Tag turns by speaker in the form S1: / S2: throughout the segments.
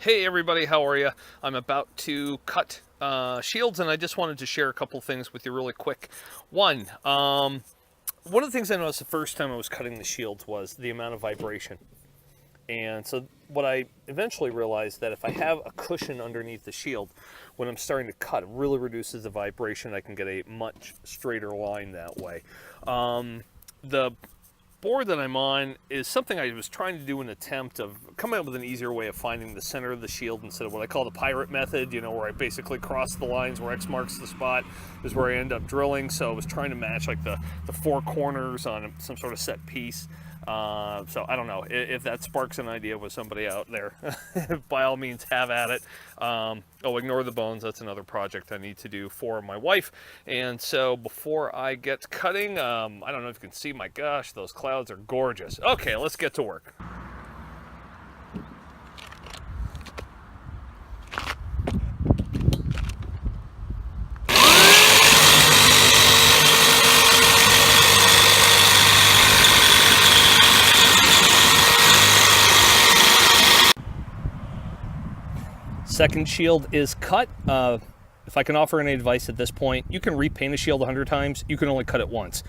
S1: Hey everybody, how are you? I'm about to cut shields, and I just wanted to share a couple things with you really quick. One of the things I noticed the first time I was cutting the shields was the amount of vibration. And so what I eventually realized that if I have a cushion underneath the shield, when I'm starting to cut, it really reduces the vibration. I can get a much straighter line that way. The board that I'm on is something I was trying to do an attempt of coming up with an easier way of finding the center of the shield instead of what I call the pirate method, where I basically cross the lines where X marks the spot is where I end up drilling. So I was trying to match like the four corners on some sort of set piece. So I don't know if that sparks an idea with somebody out there. By all means, have at it. Ignore the bones. That's another project I need to do for my wife. And so before I get cutting, I don't know if you can see, my gosh, those clouds are gorgeous. Okay, let's get to work. Second shield is cut. If I can offer any advice at this point, you can repaint a shield 100 times. You can only cut it once.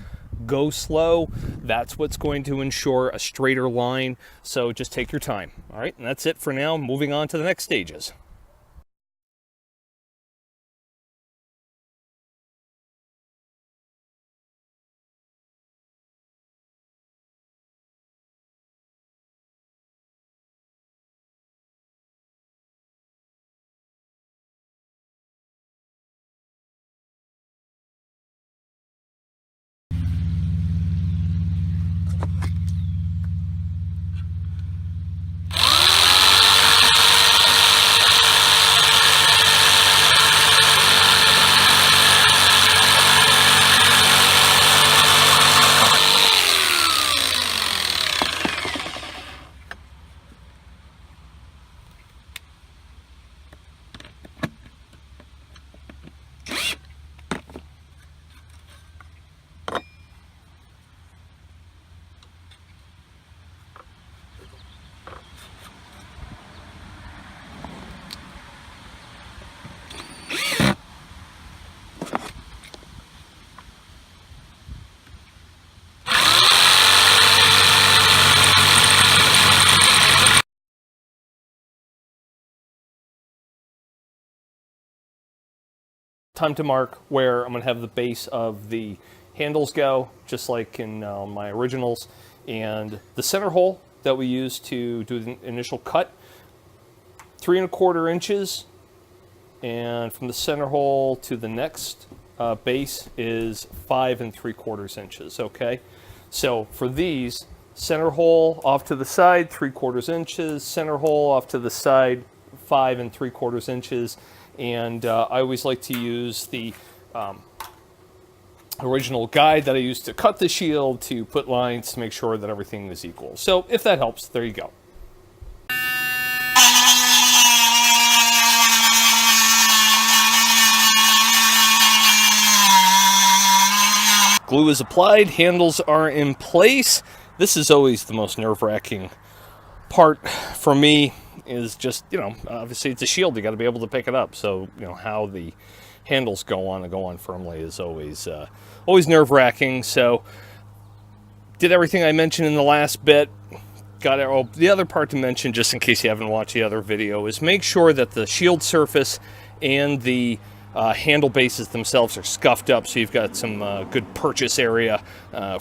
S1: Go slow. That's what's going to ensure a straighter line. So just take your time. All right, and that's it for now. Moving on to the next stages. Time to mark where I'm going to have the base of the handles go, just like in my originals. And the center hole that we use to do the initial cut, 3¼ inches. And from the center hole to the next base is 5¾ inches, okay? So for these, center hole off to the side, 3/4 inches, center hole off to the side, 5¾ inches. And I always like to use the original guide that I used to cut the shield to put lines to make sure that everything is equal. So if that helps, there you go. Glue is applied, handles are in place. This is always the most nerve-wracking part for me, is just, obviously it's a shield, you got to be able to pick it up. So, how the handles go on firmly is always nerve-wracking. So, did everything I mentioned in the last bit. Got it. Oh, the other part to mention, just in case you haven't watched the other video, is make sure that the shield surface and the handle bases themselves are scuffed up, so you've got some good purchase area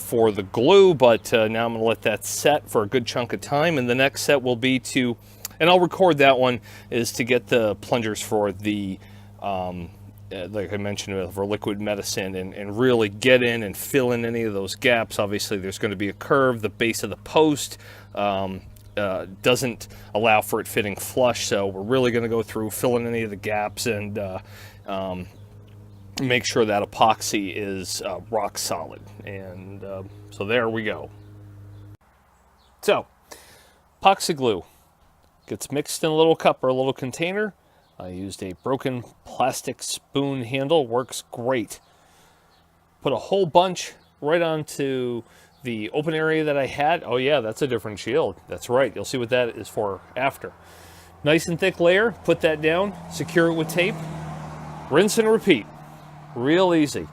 S1: for the glue. But now I'm going to let that set for a good chunk of time, and the next set will be to, and I'll record that one, is to get the plungers for the, like I mentioned, for liquid medicine, and really get in and fill in any of those gaps. Obviously, there's going to be a curve. The base of the post doesn't allow for it fitting flush, so we're really going to go through, fill in any of the gaps, and make sure that epoxy is rock solid. And so there we go. So, epoxy glue gets mixed in a little cup or a little container. I used a broken plastic spoon handle, works great. Put a whole bunch right onto the open area that I had. Oh yeah, that's a different shield. That's right, you'll see what that is for after. Nice and thick layer, put that down, secure it with tape, rinse and repeat. Real easy.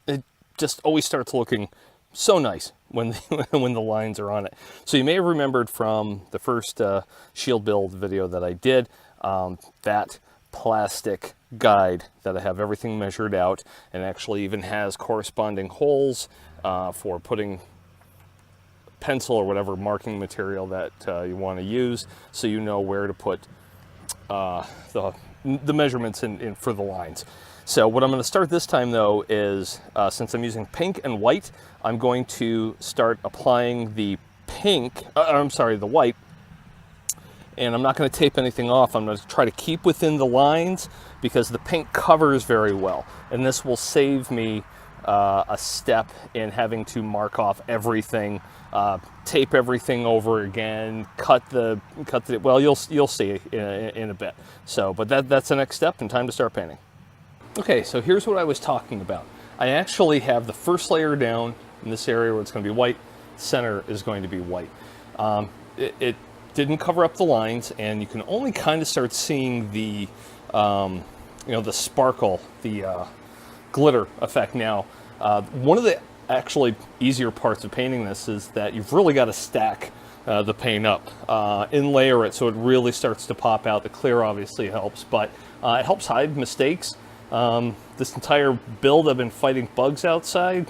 S1: It just always starts looking so nice when when the lines are on it. So you may have remembered from the first shield build video that I did, that plastic guide that I have everything measured out, and actually even has corresponding holes for putting pencil or whatever marking material that you want to use, so you know where to put the measurements in for the lines. So what I'm going to start this time though is, since I'm using pink and white, I'm going to start applying the the white, and I'm not going to tape anything off. I'm going to try to keep within the lines because the pink covers very well, and this will save me a step in having to mark off everything, tape everything over again, cut the well, you'll see in a bit. So, but that's the next step and time to start painting. Okay, so here's what I was talking about. I actually have the first layer down in this area where it's going to be white. Center is going to be white. It didn't cover up the lines, and you can only kind of start seeing the the sparkle, the glitter effect now. One of the actually easier parts of painting this is that you've really got to stack the paint up, and layer it so it really starts to pop out. The clear obviously helps, but it helps hide mistakes. This entire build I've been fighting bugs outside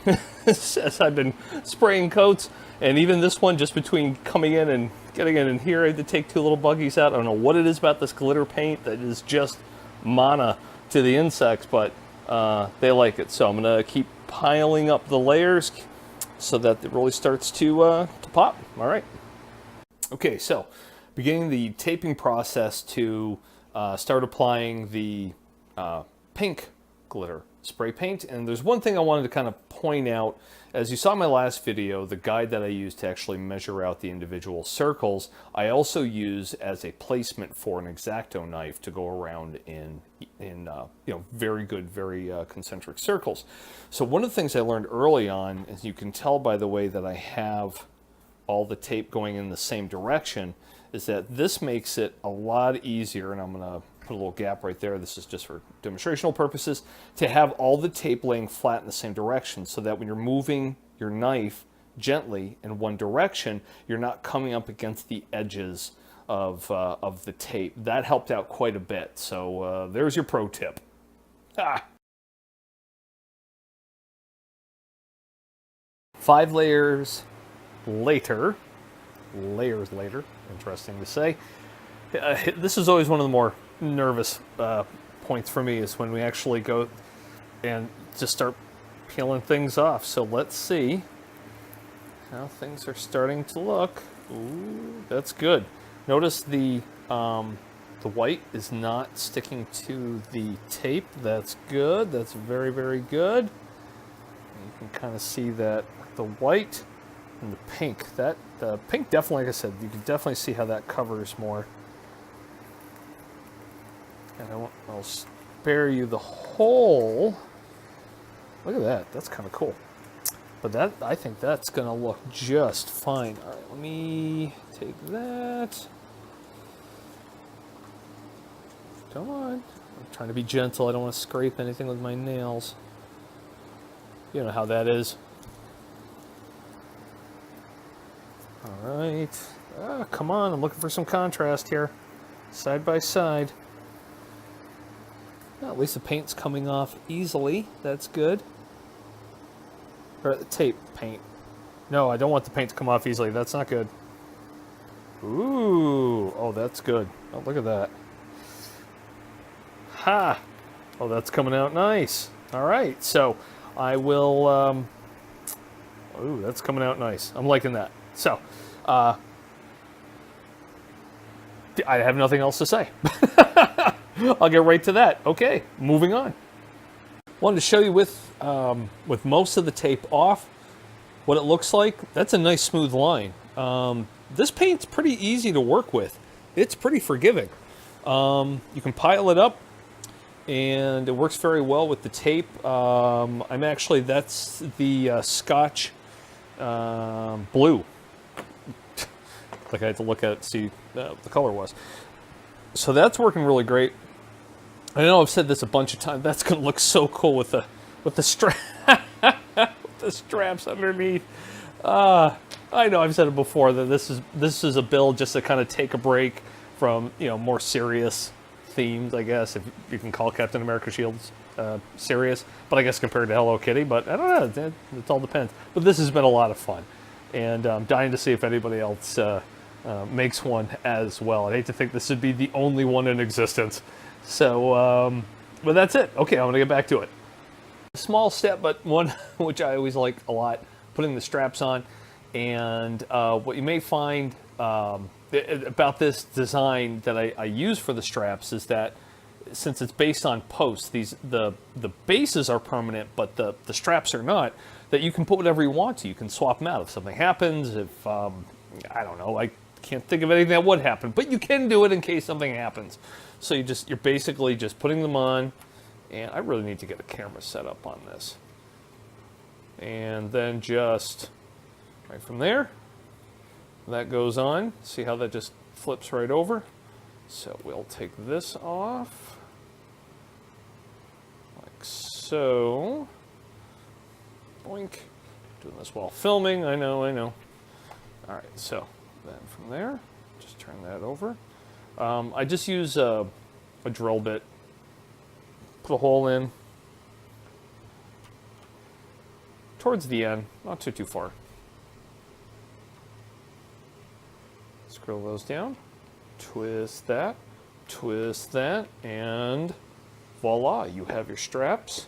S1: as I've been spraying coats, and even this one, just between coming in and getting in here, I had to take 2 little buggies out. I don't know what it is about this glitter paint that is just mana to the insects, but they like it. So I'm gonna keep piling up the layers so that it really starts to pop. All right. Okay, so beginning the taping process to start applying the pink glitter spray paint. And there's one thing I wanted to kind of point out. As you saw in my last video, the guide that I used to actually measure out the individual circles, I also use as a placement for an X-Acto knife to go around in very good, very concentric circles. So one of the things I learned early on, as you can tell by the way that I have all the tape going in the same direction, is that this makes it a lot easier, and I'm going to put a little gap right there, this is just for demonstrational purposes, to have all the tape laying flat in the same direction, so that when you're moving your knife gently in one direction, you're not coming up against the edges of the tape. That helped out quite a bit. So there's your pro tip. Ah. 5 layers later, interesting to say. This is always one of the more nervous points for me, is when we actually go and just start peeling things off. So let's see how things are starting to look. Ooh, that's good. Notice the white is not sticking to the tape. That's good. That's very, very good. You can kind of see that the white and the pink. That the pink definitely, like I said, you can definitely see how that covers more. And I'll spare you the hole. Look at that. That's kind of cool. But that, I think that's going to look just fine. All right, let me take that. Come on. I'm trying to be gentle. I don't want to scrape anything with my nails. You know how that is. All right. Ah, come on. I'm looking for some contrast here. Side by side. Well, at least the paint's coming off easily. That's good. Or the tape paint. No, I don't want the paint to come off easily. That's not good. Ooh. Oh, that's good. Oh, look at that. Ha! Oh, that's coming out nice. All right. So I will... ooh, that's coming out nice. I'm liking that. So, I have nothing else to say. I'll get right to that. Okay, moving on. Wanted to show you with most of the tape off what it looks like. That's a nice smooth line. This paint's pretty easy to work with. It's pretty forgiving. You can pile it up, and it works very well with the tape. That's the Scotch blue. Like I had to look at it to see what the color was. So that's working really great. I know I've said this a bunch of times. That's going to look so cool with the strap, with the straps underneath. I know I've said it before that this is a build just to kind of take a break from more serious themes, I guess, if you can call Captain America Shields serious. But I guess compared to Hello Kitty, but I don't know. It all depends. But this has been a lot of fun, and I'm dying to see if anybody else makes one as well. I'd hate to think this would be the only one in existence. So, but that's it. Okay, I'm gonna get back to it. A small step, but one which I always like a lot, putting the straps on. And what you may find about this design that I use for the straps is that since it's based on posts, the bases are permanent, but the straps are not, that you can put whatever you want to. You can swap them out if something happens, if, I don't know, I can't think of anything that would happen, but you can do it in case something happens. So you're basically just putting them on, and I really need to get a camera set up on this. And then just right from there, that goes on. See how that just flips right over? So we'll take this off, like so. Boink. Doing this while filming, I know. All right, so then from there, just turn that over. I just use a drill bit, put a hole in towards the end, not too far. Scroll those down, twist that, and voila, you have your straps.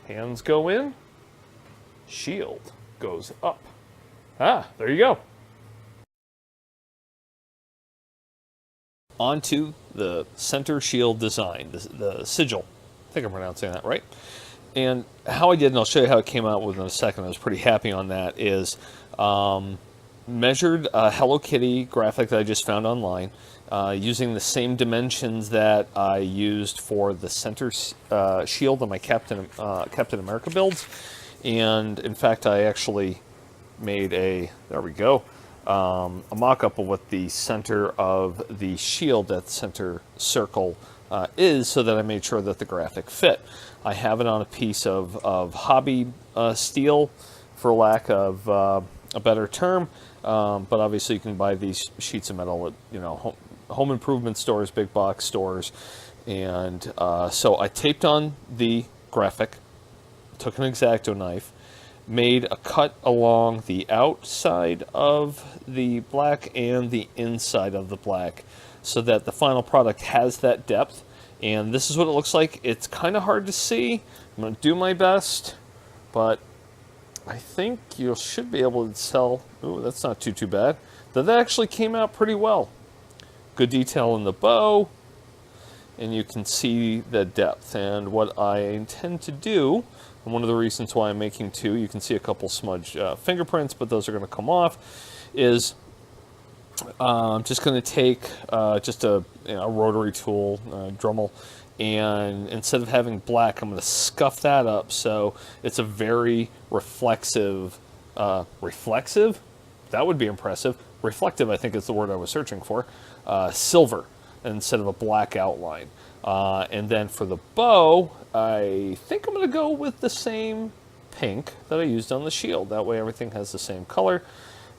S1: Hands go in, shield goes up. There you go. Onto the center shield design, the sigil. I think I'm pronouncing that right. And how I did, and I'll show you how it came out within a second, I was pretty happy on that, is measured a Hello Kitty graphic that I just found online, using the same dimensions that I used for the center shield on my Captain America builds. And in fact, I actually made a mock-up of what the center of the shield, that center circle, is, so that I made sure that the graphic fit. I have it on a piece of hobby steel, for lack of a better term, but obviously you can buy these sheets of metal at home improvement stores, big box stores, and so I taped on the graphic, took an X-Acto knife, made a cut along the outside of the black and the inside of the black, so that the final product has that depth. And this is what it looks like. It's kind of hard to see. I'm going to do my best, but I think you should be able to tell. Ooh, that's not too bad. That actually came out pretty well. Good detail in the bow, and you can see the depth. And what I intend to do, and one of the reasons why I'm making two, you can see a couple smudged fingerprints, but those are going to come off, is I'm just going to take just a rotary tool, Dremel, and instead of having black, I'm going to scuff that up so it's a very reflexive, reflexive? That would be impressive. Reflective, I think, is the word I was searching for. Silver instead of a black outline. And then for the bow, I think I'm going to go with the same pink that I used on the shield. That way everything has the same color.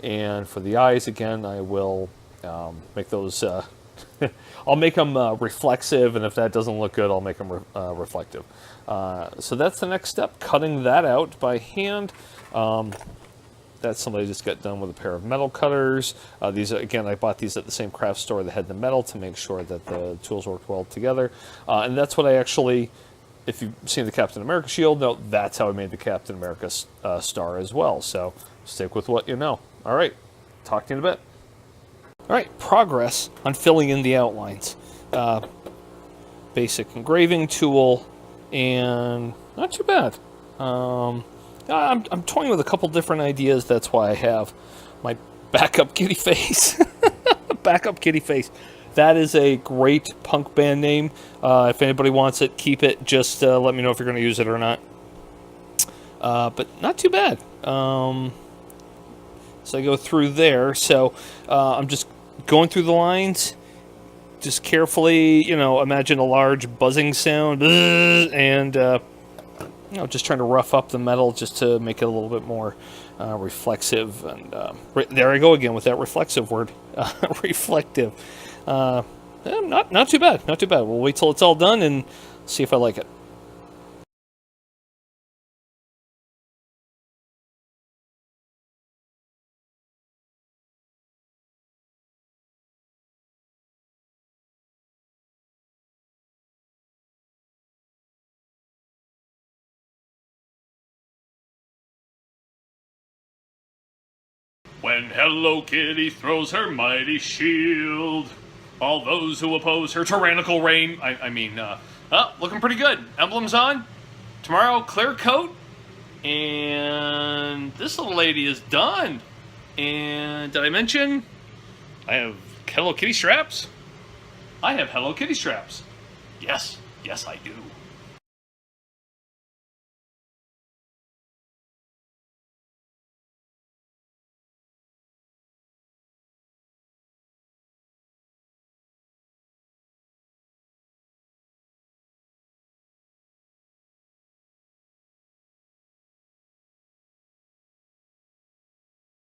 S1: And for the eyes, again, I will make those, I'll make them reflexive, and if that doesn't look good, I'll make them reflective. So that's the next step, cutting that out by hand. That's somebody just got done with a pair of metal cutters. These, again, I bought these at the same craft store that had the metal to make sure that the tools worked well together. And that's what I actually, if you've seen the Captain America shield, no, that's how I made the Captain America star as well. So stick with what you know. All right, talk to you in a bit. All right, progress on filling in the outlines. Basic engraving tool, and not too bad. I'm toying with a couple different ideas. That's why I have my backup kitty face. Backup kitty face. That is a great punk band name. If anybody wants it, keep it. Just let me know if you're going to use it or not. But not too bad. So I go through there. So I'm just going through the lines, just carefully, imagine a large buzzing sound, and just trying to rough up the metal just to make it a little bit more reflexive. And there I go again with that reflexive word, reflective. Not too bad, not too bad. We'll wait till it's all done and see if I like it. When Hello Kitty throws her mighty shield, all those who oppose her tyrannical reign. Looking pretty good. Emblems on. Tomorrow, clear coat. And this little lady is done. And did I mention I have Hello Kitty straps? I have Hello Kitty straps. Yes, I do.